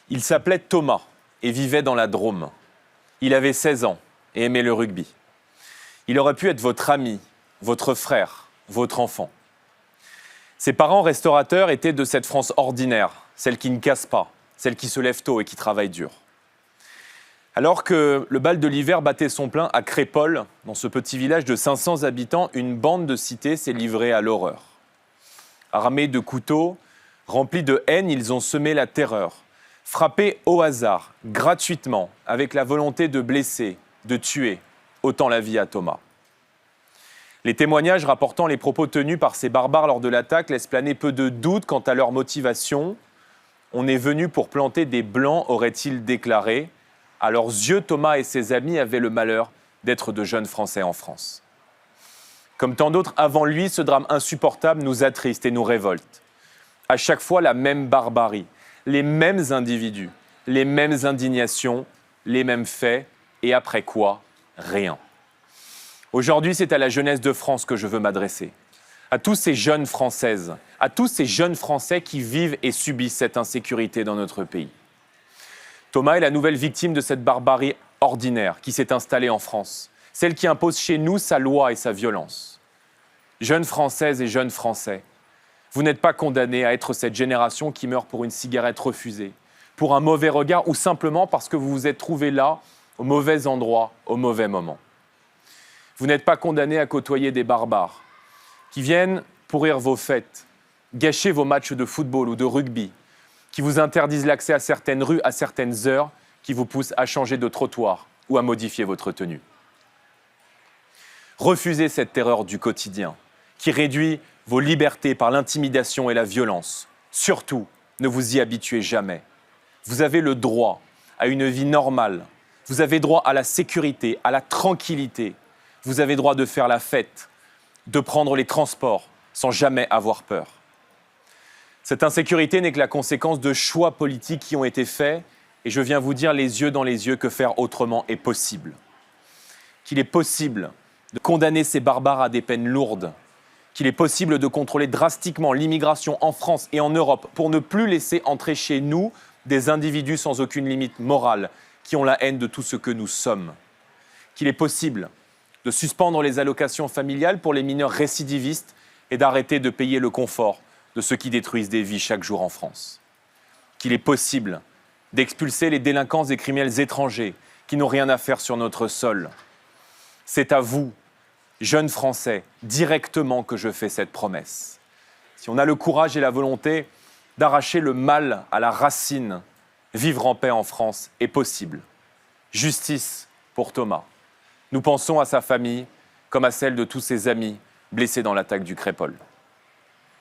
Il s'appelait Thomas et vivait dans la Drôme. Il avait 16 ans et aimait le rugby. Il aurait pu être votre ami, votre frère, votre enfant. Ses parents restaurateurs étaient de cette France ordinaire, celle qui ne casse pas, celle qui se lève tôt et qui travaille dur. Alors que le bal de l'hiver battait son plein à Crépol, dans ce petit village de 500 habitants, une bande de cités s'est livrée à l'horreur. Armés de couteaux, remplis de haine, ils ont semé la terreur, frappé au hasard, gratuitement, avec la volonté de blesser, de tuer, ôtant la vie à Thomas. Les témoignages rapportant les propos tenus par ces barbares lors de l'attaque laissent planer peu de doute quant à leur motivation. On est venu pour planter des blancs, aurait-il déclaré. À leurs yeux, Thomas et ses amis avaient le malheur d'être de jeunes Français en France. Comme tant d'autres avant lui, ce drame insupportable nous attriste et nous révolte. À chaque fois, la même barbarie, les mêmes individus, les mêmes indignations, les mêmes faits, et après quoi, rien. Aujourd'hui, c'est à la jeunesse de France que je veux m'adresser. À tous ces jeunes Françaises, à tous ces jeunes Français qui vivent et subissent cette insécurité dans notre pays. Thomas est la nouvelle victime de cette barbarie ordinaire qui s'est installée en France, celle qui impose chez nous sa loi et sa violence. Jeunes Françaises et jeunes Français, vous n'êtes pas condamnés à être cette génération qui meurt pour une cigarette refusée, pour un mauvais regard ou simplement parce que vous vous êtes trouvés là, au mauvais endroit, au mauvais moment. Vous n'êtes pas condamnés à côtoyer des barbares qui viennent pourrir vos fêtes, gâcher vos matchs de football ou de rugby, qui vous interdisent l'accès à certaines rues à certaines heures, qui vous poussent à changer de trottoir ou à modifier votre tenue. Refusez cette terreur du quotidien qui réduit vos libertés par l'intimidation et la violence. Surtout, ne vous y habituez jamais. Vous avez le droit à une vie normale. Vous avez droit à la sécurité, à la tranquillité. Vous avez droit de faire la fête, de prendre les transports sans jamais avoir peur. Cette insécurité n'est que la conséquence de choix politiques qui ont été faits et je viens vous dire les yeux dans les yeux que faire autrement est possible. Qu'il est possible de condamner ces barbares à des peines lourdes, qu'il est possible de contrôler drastiquement l'immigration en France et en Europe pour ne plus laisser entrer chez nous des individus sans aucune limite morale qui ont la haine de tout ce que nous sommes. Qu'il est possible de suspendre les allocations familiales pour les mineurs récidivistes et d'arrêter de payer le confort de ceux qui détruisent des vies chaque jour en France. Qu'il est possible d'expulser les délinquants et criminels étrangers qui n'ont rien à faire sur notre sol. C'est à vous, jeunes Français, directement que je fais cette promesse. Si on a le courage et la volonté d'arracher le mal à la racine, vivre en paix en France est possible. Justice pour Thomas. Nous pensons à sa famille comme à celle de tous ses amis blessés dans l'attaque du Crépol.